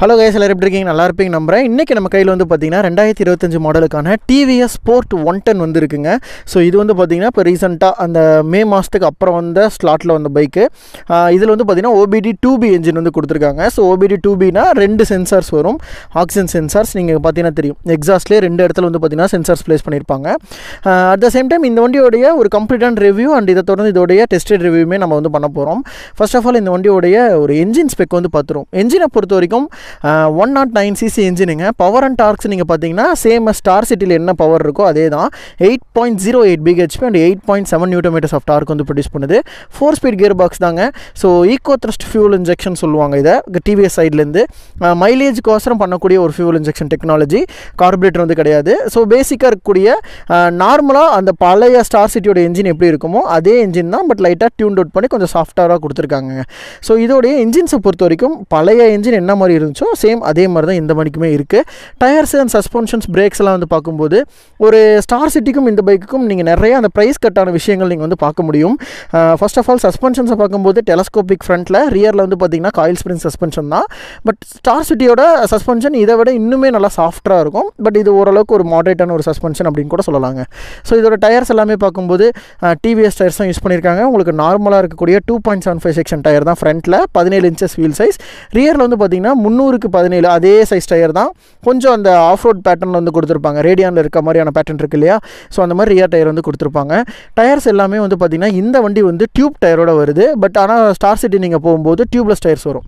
Hello guys, எல்லாரும் எப்படி இருக்கீங்க? நல்லா இருப்பீங்க நம்புறேன். இன்றைக்கி நம்ம கையில் வந்து பார்த்திங்கன்னா 2025 மாடலுக்கான டிவிஎஸ் ஸ்போர்ட் 110 வந்து இருக்குங்க. ஸோ இது வந்து பார்த்திங்கன்னா இப்போ ரீசெண்டாக அந்த மே மாதத்துக்கு அப்புறம் வந்த ஸ்லாட்டில் வந்த பைக்கு. இதில் வந்து பார்த்திங்கன்னா OBD 2B என்ஜின் வந்து கொடுத்துருக்காங்க. ஸோ OBD 2Bனா 2 சென்சார்ஸ் வரும், ஆக்சிஜன் சென்சார்ஸ். நீங்கள் பார்த்தீங்கன்னா தெரியும், எக்ஸாஸ்ட்லேயே 2 இடத்துல வந்து பார்த்திங்கன்னா சென்சார்ஸ் ப்ளேஸ் பண்ணியிருப்பாங்க. அட் த சேம் டைம் இந்த வண்டியோடைய ஒரு கம்ப்ளீட்டான ரிவ்யூ அண்ட் இதை தொடர்ந்து இதோடைய டெஸ்டட் ரிவ்யூமே நம்ம வந்து பண்ண போகிறோம். ஃபர்ஸ்ட் ஆஃப் ஆல் இந்த வண்டியோடைய ஒரு என்ஜின் ஸ்பெக் வந்து பார்த்துருவோம். என்ஜினை பொறுத்த வரைக்கும் 109cc என்ஜினுங்க. பவர் அண்ட் டார்க்ஸ் நீங்கள் பார்த்தீங்கன்னா சேம் ஸ்டார் சிட்டியில் என்ன பவர் இருக்கோ அதே தான். 8.08 BHP and 8.7 Nm of torque வந்து ப்ரொடியூஸ் பண்ணுது. 4 ஸ்பீட் கியர் பாக்ஸ் தாங்க. So eco thrust fuel injection சொல்லுவாங்க இதை டிவிஎஸ் சைட்லேருந்து. மைலேஜுக்கோசரம் பண்ணக்கூடிய ஒரு ஃபியூல் இன்ஜெக்ஷன் டெக்னாலஜி, கார்பரேட்டர் வந்து கிடையாது. ஸோ பேசிக்காக இருக்கக்கூடிய நார்மலாக அந்த பழைய ஸ்டார் சிட்டியோட என்ஜின் எப்படி இருக்குமோ அதே என்ஜின் தான், பட் லைட்டாக டியூன் அவுட் பண்ணி கொஞ்சம் சாஃப்டாக கொடுத்துருக்காங்க. ஸோ இதோடைய என்ஜின்ஸை பொறுத்த வரைக்கும் பழைய என்ஜின் என்ன மாதிரி இருந்துச்சோ சேம் அதே மாதிரி தான் இந்த மணிக்குமே இருக்குது. டயர்ஸ் அண்ட் சஸ்பென்ஷன்ஸ், பிரேக்ஸ் எல்லாம் வந்து பார்க்கும்போது ஒரு ஸ்டார் சிட்டிக்கும் இந்த பைக்குக்கும் நீங்கள் நிறைய அந்த ப்ரைஸ் கட்டான விஷயங்கள் நீங்கள் வந்து பார்க்க முடியும். ஃபர்ஸ்ட் ஆஃப் ஆல் சஸ்பென்ஷன்ஸை பார்க்கும்போது டெலஸ்கோபிக் ஃப்ரண்ட்டில், ரியரில் வந்து பார்த்திங்கன்னா காயில் ஸ்ப்ரிங் சஸ்பென்ஷன் தான். பட் ஸ்டார் சிட்டியோட சஸ்பென்ஷன் இதை விட இன்னுமே நல்லா சாஃப்டாக இருக்கும். பட் இது ஓரளவுக்கு ஒரு மாடரேட்டான ஒரு சஸ்பென்ஷன் அப்படின்னு கூட சொல்லலாங்க. ஸோ இதோட டயர்ஸ் எல்லாமே பார்க்கும்போது டிவிஎஸ் டயர்ஸ் தான் யூஸ் பண்ணியிருக்காங்க. உங்களுக்கு நார்மலாக இருக்கக்கூடிய 2.75 செக்ஷன் டயர் தான் ஃப்ரண்ட்டில், 17 இன்ச்சஸ் வீல் சைஸ். ரியரில் வந்து பார்த்திங்கன்னா 300க்கு 17 அதே சைஸ் டயர் தான். கொஞ்சம் அந்த ஆஃப் ரோட் பேட்டர்னில் வந்து கொடுத்துருப்பாங்க, ரேடியானில் இருக்க மாதிரியான பேட்டர்ன் இருக்கு இல்லையா. ஸோ அந்த மாதிரி ரியர் டயர் வந்து கொடுத்துருப்பாங்க. டயர்ஸ் எல்லாமே வந்து பார்த்திங்கன்னா இந்த வண்டி வந்து டியூப் டயரோட வருது. பட் ஆனால் ஸ்டார் சிட்டி நீங்கள் போகும்போது டியூப்லெஸ் டயர்ஸ் வரும்.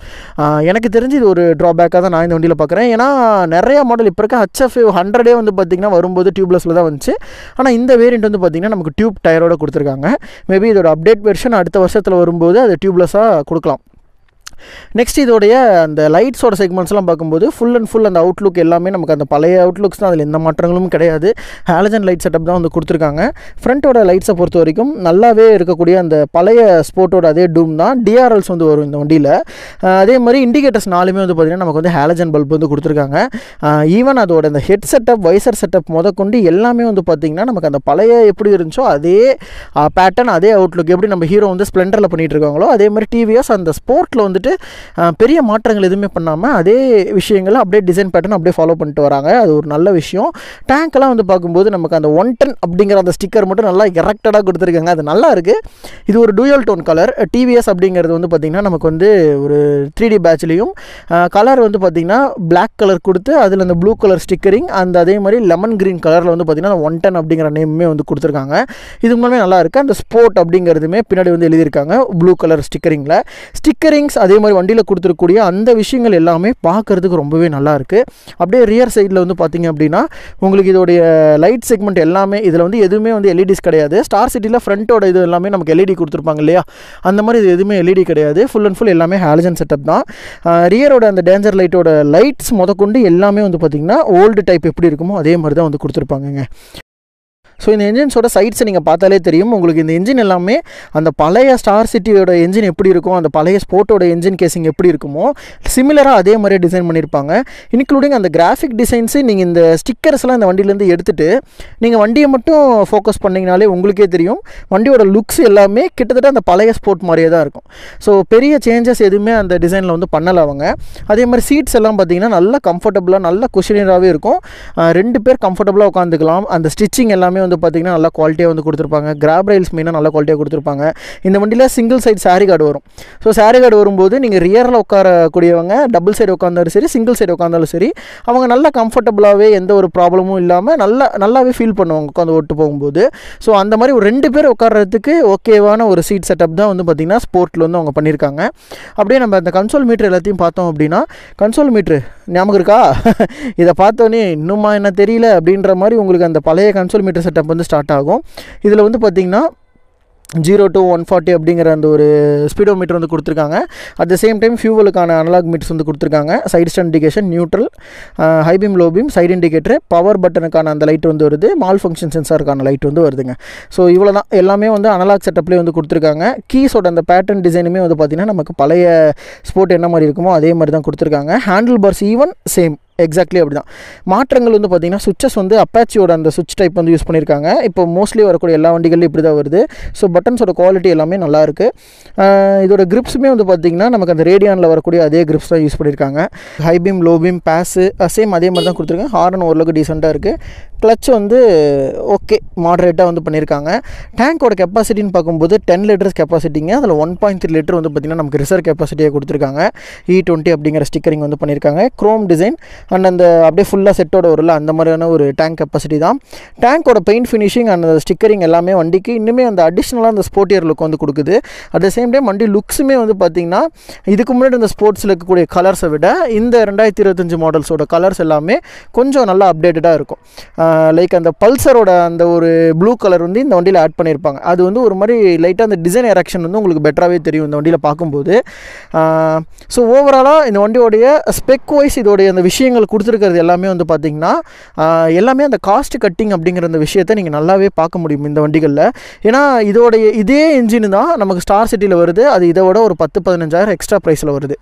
எனக்கு தெரிஞ்சு இது ஒரு ட்ராபேக்காக தான் நான் இந்த வண்டியில் பார்க்குறேன். ஏன்னா நிறையா மாடல் இப்போ இருக்க HF 100 வந்து பார்த்திங்கன்னா வரும்போது டியூப்லெஸில் தான் வந்துச்சு. ஆனால் இந்த வேரியண்ட் வந்து பார்த்திங்கன்னா நமக்கு டியூப் டயரோட கொடுத்துருக்காங்க. மேபி இதோட அப்டேட் வெர்ஷன் அடுத்த வருஷத்தில் வரும்போது அது டியூப்லெஸ்ஸாக கொடுக்கலாம். நெக்ஸ்ட் இதோடைய அந்த லைட்ஸோட செக்மெண்ட்ஸ்லாம் பார்க்கும்போது ஃபுல் அண்ட் ஃபுல் அந்த அவுட்லுக் எல்லாமே நமக்கு அந்த பழைய அவுட்லுக்ஸ் தான், அதில் எந்த மாற்றங்களும் கிடையாது. ஹாலஜன் லைட் செட்டப் தான் வந்து கொடுத்துருக்காங்க. ஃப்ரண்ட்டோட லைட்ஸை பொறுத்த வரைக்கும் நல்லாவே இருக்கக்கூடிய அந்த பழைய ஸ்போர்ட்டோட அதே டூம் தான். DRLs வந்து வரும் இந்த வண்டியில். அதே மாதிரி இண்டிகேட்டர்ஸ் நாலுமே வந்து பார்த்திங்கன்னா நமக்கு வந்து ஹாலஜன் பல்ப் வந்து கொடுத்துருக்காங்க. ஈவன் அதோட அந்த ஹெட் செட்டப், வைசர் செட்டப் முதற்கொண்டு எல்லாமே வந்து பார்த்திங்கன்னா நமக்கு அந்த பழைய எப்படி இருந்துச்சோ அதே பேட்டர்ன், அதே அவுட்லுக் எப்படி நம்ம ஹீரோ வந்து ஸ்ப்ளெண்டரில் பண்ணிகிட்டு இருக்காங்களோ அதே மாதிரி டிவிஎஸ் அந்த ஸ்போர்ட்டில் வந்துட்டு பெரிய மாற்றங்கள் எதுவுமே பண்ணாமல் அதே விஷயங்களை அப்படியே டிசைன் பேட்டர்ன் அப்படியே ஃபாலோ பண்ணிட்டு வராங்க. அது ஒரு நல்ல விஷயம். டேங்க்லாம் வந்து பார்க்கும்போது நமக்கு அந்த 110 அப்படிங்கிற அந்த ஸ்டிக்கர் மட்டும் நல்லா எரெக்டடாக கொடுத்துருக்காங்க. அது நல்லா இருக்குது. இது ஒரு டூயல் டோன் கலர். டிவிஎஸ் அப்படிங்கிறது வந்து பார்த்திங்கன்னா நமக்கு வந்து ஒரு 3D பேட்ச்லேயும் கலர் வந்து பார்த்திங்கன்னா பிளாக் கலர் கொடுத்து அதில் அந்த ப்ளூ கலர் ஸ்டிக்கரிங், அந்த அதே மாதிரி லெமன் க்ரீன் கலரில் வந்து பார்த்திங்கன்னா 110 அப்படிங்கிற நேமே வந்து கொடுத்துருக்காங்க. இது முன்னாடி நல்லா இருக்குது. அந்த ஸ்போர்ட் அப்படிங்கிறதுமே பின்னாடி வந்து எழுதியிருக்காங்க ப்ளூ கலர் ஸ்டிக்கரிங்கில். ஸ்டிக்கரிங்ஸ் அதே மாதிரி வண்டியில் கொடுத்துருக்கூடிய அந்த விஷயங்கள் எல்லாமே பார்க்குறதுக்கு ரொம்பவே நல்லா இருக்குது. அப்படியே ரியர் சைடில் வந்து பார்த்திங்க அப்படின்னா உங்களுக்கு இதோடைய லைட் செக்மெண்ட் எல்லாமே இதில் வந்து எதுவுமே வந்து LEDs கிடையாது. ஸ்டார் சிட்டியில் ஃப்ரண்ட்டோட இது எல்லாமே நமக்கு LED கொடுத்துருப்பாங்க இல்லையா, அந்த மாதிரி இது எதுவுமே LED கிடையாது. ஃபுல் அண்ட் ஃபுல் எல்லாமே ஹாலஜன் செட்டப் தான். ரியரோட அந்த டேஞ்சர் லைட்டோட லைட்ஸ் முதற்கொண்டு எல்லாமே வந்து பார்த்திங்கன்னா ஓல்டு டைப் எப்படி இருக்குமோ அதே மாதிரி தான் வந்து கொடுத்துருப்பாங்கங்க. ஸோ இந்த என்ஜின்ஸோட சைட்ஸை நீங்கள் பார்த்தாலே தெரியும் உங்களுக்கு இந்த என்ஜின் எல்லாமே அந்த பழைய ஸ்டார் சிட்டியோட என்ஜின் எப்படி இருக்கும், அந்த பழைய ஸ்போர்ட்டோட என்ஜின் கேசிங் எப்படி இருக்குமோ சிமிலராக அதே மாதிரியே டிசைன் பண்ணியிருப்பாங்க. இன்க்ளூடிங் அந்த கிராஃபிக் டிசைன்ஸு நீங்கள் இந்த ஸ்டிக்கர்ஸ்லாம் இந்த வண்டியிலேருந்து எடுத்துகிட்டு நீங்கள் வண்டியை மட்டும் ஃபோக்கஸ் பண்ணிங்கனாலே உங்களுக்கே தெரியும் வண்டியோட லுக்ஸ் எல்லாமே கிட்டத்தட்ட அந்த பழைய ஸ்போர்ட் மாதிரியே தான் இருக்கும். ஸோ பெரிய சேஞ்சஸ் எதுவுமே அந்த டிசைனில் வந்து பண்ணலை அவங்க. அதே மாதிரி சீட்ஸ் எல்லாம் பார்த்திங்கன்னா நல்லா கம்ஃபர்டபுளாக நல்ல குஷனியராகவே இருக்கும். 2 பேர் கம்ஃபர்டபுளாக உட்காந்துக்கலாம். அந்த ஸ்டிச்சிங் எல்லாமே வந்து பார்த்திங்கன்னா நல்லா குவாலிட்டியாக வந்து கொடுத்துருப்பாங்க. கிராப் ரயில்ஸ் மெயினாக நல்லா குவாலிட்டியாக கொடுத்துருப்பாங்க. இந்த வண்டியில் சிங்கிள் சைடு சாரி கார்டு வரும். ஸோ சாரி கார்டு வரும்போது நீங்கள் ரியரில் உட்காரக்கூடியவங்க டபுள் சைடு உட்காந்தாலும் சரி, சிங்கிள் சைடு உட்காந்தாலும் சரி, அவங்க நல்லா கம்ஃபர்டபுளாகவே எந்த ஒரு ப்ராப்ளமும் இல்லாமல் நல்லாவே ஃபீல் பண்ணுவாங்க உட்காந்து ஓட்டு போகும்போது. ஸோ அந்த மாதிரி ஒரு 2 பேர் உட்காரத்துக்கு ஓகேவான ஒரு சீட் செட்டப் தான் வந்து பார்த்திங்கன்னா ஸ்போர்ட்டில் வந்து அவங்க பண்ணியிருக்காங்க. அப்படியே நம்ம அந்த கன்சோல் மீட்ரு எல்லாத்தையும் பார்த்தோம் அப்படின்னா, கன்சோல் மீட்ரு ஞாபகம் இருக்கா? இதை பார்த்தோன்னே இன்னுமா என்ன தெரியல அப்படின்ற மாதிரி உங்களுக்கு அந்த பழைய கன்சோல் மீட்டர் செட்டப் வந்து ஸ்டார்ட் ஆகும். இதில் வந்து பார்த்திங்கன்னா 0 to 140 அப்படிங்கிற அந்த ஒரு ஸ்பீடோ மீட்டர் வந்து கொடுத்துருக்காங்க. அட் த சேம் டைம் ஃபியூவலுக்கான அனலாக் மீட்டர்ஸ் வந்து கொடுத்துருக்காங்க. Side stand indication, neutral, high beam, low beam, side indicator, power பட்டனுக்கான அந்த லைட் வந்து வருது, மால் ஃபங்க்ஷன் சென்சாருக்கான லைட் வந்து வருதுங்க. ஸோ இவ்வளோ தான், எல்லாமே வந்து அனலாக் செட்டப்லேயே வந்து கொடுத்துருக்காங்க. கீஸோட அந்த பேட்டர்ன் டிசைனுமே வந்து பார்த்திங்கன்னா நமக்கு பழைய ஸ்போர்ட் என்ன மாதிரி இருக்குமோ அதே மாதிரி தான் கொடுத்துருக்காங்க. Handle parse even same exactly அப்படி தான். மாற்றங்கள் வந்து பார்த்திங்கன்னா சுவிச்சஸ் வந்து அப்பாச்சியோட அந்த சுவிட்ச் டைப் வந்து யூஸ் பண்ணியிருக்காங்க. இப்போ மோஸ்ட்லி வரக்கூடிய எல்லா வண்டிகள்லையும் இப்படி தான் வருது. ஸோ பட்டன்ஸோட குவாலிட்டி எல்லாமே நல்லாயிருக்கு. இதோட கிரிப்ஸுமே வந்து பார்த்திங்கன்னா நமக்கு அந்த ரேடியானில் வரக்கூடிய அதே கிரிப்ஸ் தான் யூஸ் பண்ணியிருக்காங்க. High beam, low beam, base same அதே மாதிரி தான் கொடுத்துருக்காங்க. ஹார்ன் ஓரளவுக்கு டீசெண்டாக இருக்குது. கிளச் வந்து ஓகே மாடரேட்டாக வந்து பண்ணியிருக்காங்க. டேங்கோட கெப்பாசிட்டின்னு பார்க்கும்போது 10 லிட்டர்ஸ் கெப்பாசிட்டிங்க. அதில் 1.3 லிட்டர் வந்து பார்த்திங்கன்னா நமக்கு ரிசர்வ் கெப்பாசிட்டியாக கொடுத்துருக்காங்க. E20 அப்படிங்கிற ஸ்டிக்கரிங் வந்து பண்ணியிருக்காங்க. க்ரோம் டிசைன் அண்ட் அந்த அப்படியே ஃபுல்லாக செட்டோட வரல அந்த மாதிரியான ஒரு டேங்க் கெப்பாசிட்டி தான். டேங்கோட பெயிண்ட் ஃபினிஷிங் அண்ட் ஸ்டிக்கரிங் எல்லாமே வண்டிக்கு இன்னுமே அந்த அடிஷ்னலாக அந்த ஸ்போர்ட்டியர் லுக் வந்து கொடுக்குது. அட் த சேம் டைம் வண்டி லுக்ஸுமே வந்து பார்த்திங்கன்னா இதுக்கு முன்னாடி இந்த ஸ்போர்ட்ஸில் இருக்கக்கூடிய கலர்ஸை விட இந்த 2025 மாடல்ஸோட கலர்ஸ் எல்லாமே கொஞ்சம் நல்லா அப்டேட்டடாக இருக்கும். லைக் அந்த பல்சரோட அந்த ஒரு ப்ளூ கலர் வந்து இந்த வண்டியில் ஆட் பண்ணியிருப்பாங்க. அது வந்து ஒரு மாதிரி லைட்டாக அந்த டிசைன் எரெக்ஷன் வந்து உங்களுக்கு பெட்டராகவே தெரியும் இந்த வண்டியில் பார்க்கும்போது. ஸோ ஓவராலாக இந்த வண்டியோடைய ஸ்பெக் வைஸ் இதோடைய அந்த விஷயங்கள் கொடுத்துருக்கிறது எல்லாமே வந்து பார்த்திங்கன்னா எல்லாமே அந்த காஸ்ட் கட்டிங் அப்படிங்கிற அந்த விஷயத்தை நீங்கள் நல்லாவே பார்க்க முடியும் இந்த வண்டிகளில். ஏன்னா இதே இன்ஜின் தான் நமக்கு ஸ்டார் சிட்டியில் வருது. அது இதை விட ஒரு 10-15,000 எக்ஸ்ட்ரா ப்ரைஸில் வருது.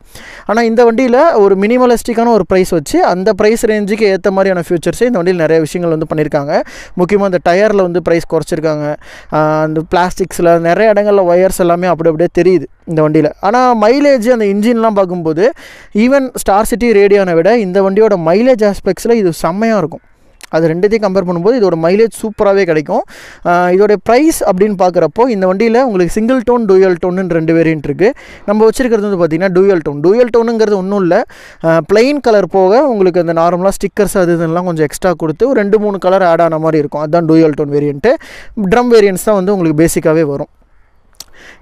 ஆனால் இந்த வண்டியில் ஒரு மினிமலிஸ்டிக்கான ஒரு ப்ரைஸ் வச்சு அந்த ப்ரைஸ் ரேஞ்சுக்கு ஏற்ற மாதிரியான ஃபியூச்சர்ஸே இந்த வண்டியில் நிறைய விஷயங்கள் வந்து பண்ணியிருக்காங்க. முக்கியமாக அந்த டயரில் வந்து ப்ரைஸ் குறைச்சிருக்காங்க. அந்த பிளாஸ்டிக்ஸில் நிறைய இடங்களில் ஒயர்ஸ் எல்லாமே அப்படியே தெரியுது இந்த வண்டியில். ஆனால் மைலேஜ் அந்த இன்ஜின்லாம் பார்க்கும்போது ஈவன் ஸ்டார் சிட்டி ரேடியானை விட இந்த வண்டியோட மைலேஜ் ஆஸ்பெக்ட்ஸில் இது செம்மையாக இருக்கும். அது ரெண்டுத்தையும் கம்பேர் பண்ணும்போது இதோட மைலேஜ் சூப்பராகவே கிடைக்கும். இதோடைய ப்ரைஸ் அப்படின்னு பார்க்குறப்போ இந்த வண்டியில் உங்களுக்கு சிங்கிள் டோன், டூயல் டோன்னு 2 வேரியன்ட் இருக்குது. நம்ம வச்சுருக்கிறது வந்து பார்த்திங்கன்னா டூயல் டோனுங்கிறது ஒன்றும் இல்லை, பிளெயின் கலர் போக உங்களுக்கு அந்த நார்மலாக ஸ்டிக்கர்ஸ் அது இதெல்லாம் கொஞ்சம் எக்ஸ்ட்ரா கொடுத்து ஒரு 2-3 கலர் ஆட் ஆன மாதிரி இருக்கும். அதுதான் dual tone variant. Drum variants தான் வந்து உங்களுக்கு பேசிக்காகவே வரும்.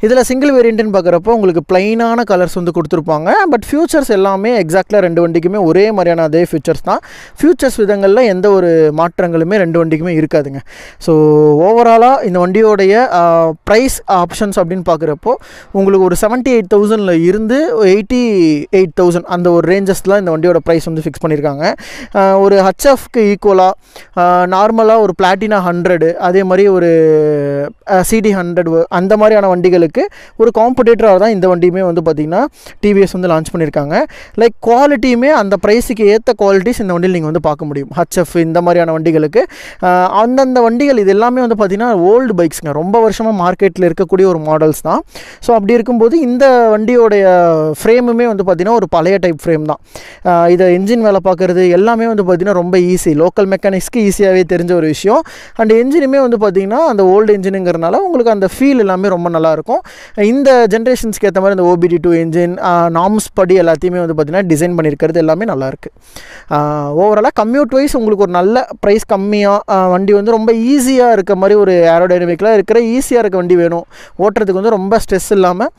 இதில் சிங்கிள் வேரியண்ட்டுன்னு பார்க்குறப்போ உங்களுக்கு ப்ளைனான கலர்ஸ் வந்து கொடுத்துருப்பாங்க. பட் ஃபியூச்சர்ஸ் எல்லாமே எக்ஸாக்டாக 2 வண்டிக்குமே ஒரே மாதிரியான அதே ஃபியூச்சர்ஸ் தான். ஃபியூச்சர்ஸ் விதங்களில் எந்த ஒரு மாற்றங்களுமே 2 வண்டிக்குமே இருக்காதுங்க. ஸோ ஓவராலாக இந்த வண்டியோடைய ப்ரைஸ் ஆப்ஷன்ஸ் அப்படின்னு பார்க்குறப்போ உங்களுக்கு ஒரு 78,000 இருந்து 88,000 அந்த ஒரு ரேஞ்சஸ்லாம் இந்த வண்டியோட ப்ரைஸ் வந்து ஃபிக்ஸ் பண்ணியிருக்காங்க. ஒரு ஹச்எஃப்க்கு ஈக்குவலாக நார்மலாக ஒரு பிளாட்டினா 100 அதே மாதிரி ஒரு சிடி 100 அந்த மாதிரியான வண்டிகளுக்கு ஒரு காம்படிட்டராக தான் இந்த வண்டியுமே வந்து பார்த்திங்கன்னா டிவிஎஸ் வந்து லான்ச் பண்ணியிருக்காங்க. லைக் குவாலிட்டியுமே அந்த ப்ரைஸுக்கு ஏற்ற குவாலிட்டிஸ் இந்த வண்டியில் நீங்கள் வந்து பார்க்க முடியும். ஹச்எஃப் இந்த மாதிரியான வண்டிகளுக்கு அந்தந்த வண்டிகள் இது எல்லாமே வந்து பார்த்திங்கன்னா ஓல்டு பைக்ஸுங்க, ரொம்ப வருஷமாக மார்க்கெட்டில் இருக்கக்கூடிய ஒரு மாடல்ஸ் தான். ஸோ அப்படி இருக்கும்போது இந்த வண்டியோடைய ஃப்ரேமுமே வந்து பார்த்திங்கன்னா ஒரு பழைய டைப் ஃப்ரேம் தான். இதை என்ஜின் வேலை பார்க்குறது எல்லாமே வந்து பார்த்திங்கன்னா ரொம்ப ஈஸி, லோக்கல் மெக்கானிக்ஸ்க்கு ஈஸியாகவே தெரிஞ்ச ஒரு விஷயம். அண்ட் என்ஜினுமே வந்து பார்த்திங்கன்னா அந்த ஓல்டு என்ஜினுங்கிறனால உங்களுக்கு அந்த ஃபீல் எல்லாமே ரொம்ப நல்லாயிருக்கும். இந்த ஜென்ரேஷன்ஸ்க்கு ஏற்ற மாதிரி இந்த OBD2 என்ஜின் நார்ம்ஸ் படி எல்லாத்தையுமே வந்து பார்த்திங்கன்னா டிசைன் பண்ணியிருக்கிறது எல்லாமே நல்லாயிருக்கு. ஓவராலாக கம்யூட் வைஸ் உங்களுக்கு ஒரு நல்ல ப்ரைஸ் கம்மியாக வண்டி வந்து ரொம்ப ஈஸியாக இருக்க மாதிரி ஒரு ஏரோடைனமிக்கில் இருக்கிற ஈஸியாக இருக்க வண்டி வேணும், ஓட்டுறதுக்கு வந்து ரொம்ப ஸ்ட்ரெஸ் இல்லாமல்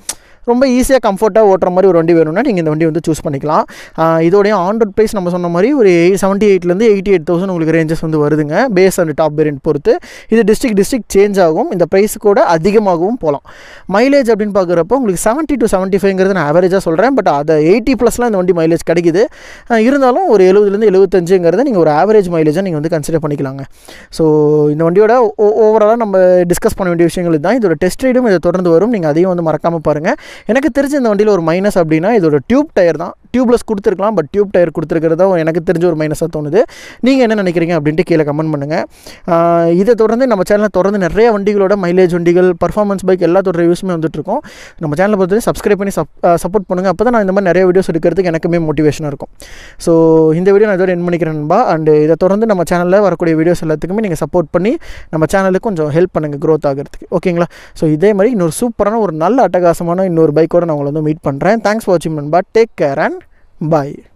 ரொம்ப ஈஸியாக கம்ஃபர்ட்டாக ஓட்டுற மாதிரி ஒரு வண்டி வேணும்னா நீங்கள் இந்த வண்டி வந்து சூஸ் பண்ணிக்கலாம். இதோடைய ஆன் ரோட் ப்ரைஸ் நம்ம சொன்ன மாதிரி ஒரு 78,000 88,000 உங்களுக்கு ரேஞ்சஸ் வந்து வருதுங்க, பேஸ் அண்ட் டாப் வேரியன்ட் பொறுத்து. இது டிஸ்ட்ரிக்ட் சேஞ்ச் ஆகும், இந்த ப்ரைஸ் கூட அதிகமாகவும் போகலாம். மைலேஜ் அப்படின்னு பார்க்குறப்போ உங்களுக்கு 70 to 75ங்கிறது நான் ஆவரேஜாக சொல்கிறேன். பட் அதை 80+ இந்த வண்டி மைலேஜ் கிடைக்குது. இருந்தாலும் ஒரு 70 to 75ங்கிறத நீங்கள் ஒரு ஆவரேஜ் மைலேஜாக நீங்கள் வந்து கன்சிடர் பண்ணிக்கலாங்க. ஸோ இந்த வண்டியோட ஓவராலாக நம்ம டிஸ்கஸ் பண்ண வேண்டிய விஷயங்கள் தான். இதோட டெஸ்ட் ரைடும் இதை தொடர்ந்து வரும், நீங்கள் அதையும் வந்து மறக்காமல் பாருங்கள். எனக்கு தெரிஞ்ச இந்த வண்டியில் ஒரு மைனஸ் அப்படின்னா இதோட டியூப் டயர் தான். டியூப்லெஸ் கொடுத்துருக்கலாம், பட் டியூப் டயர் கொடுத்துருக்கிறதா எனக்கு தெரிஞ்ச ஒரு மைனஸாக தோணுது. நீங்கள் என்ன நினைக்கிறீங்க அப்படின்ட்டு கீழே கமெண்ட் பண்ணுங்கள். இதை தொடர்ந்து நம்ம சேனலில் தொடர்ந்து நிறைய வண்டிகளோட மைலேஜ் வண்டிகள், பர்ஃபார்மன்ஸ் பைக் எல்லாத்தோட ரிவ்யூஸுமே வந்துட்டுருக்கோம். நம்ம சேனலை பொறுத்து சப்ஸ்கிரைப் பண்ணி சப்போர்ட் பண்ணுங்கள். அப்போ தான் நான் இந்த மாதிரி நிறைய வீடியோஸ் எடுக்கிறதுக்கு எனக்குமே மோட்டிவேஷனாக இருக்கும். ஸோ இந்த வீடியோ நான் இதோட என் பண்ணிக்கிறேன் நண்பா. அண்ட் இதை தொடர்ந்து நம்ம சேனலில் வரக்கூடிய வீடியோஸ் எல்லாத்துக்குமே நீங்கள் சப்போர்ட் பண்ணி நம்ம சேனலுக்கு கொஞ்சம் ஹெல்ப் பண்ணுங்கள் க்ரோத் ஆகிறதுக்கு, ஓகேங்களா? ஸோ இதே மாதிரி இன்னொரு சூப்பரான ஒரு நல்ல அட்டகாசமான இன்னொரு பைக்கோட நான் உங்களை வந்து மீட் பண்ணுறேன். தேங்க்ஸ் ஃபார் வாட்சிங் நண்பா. Take care and bye.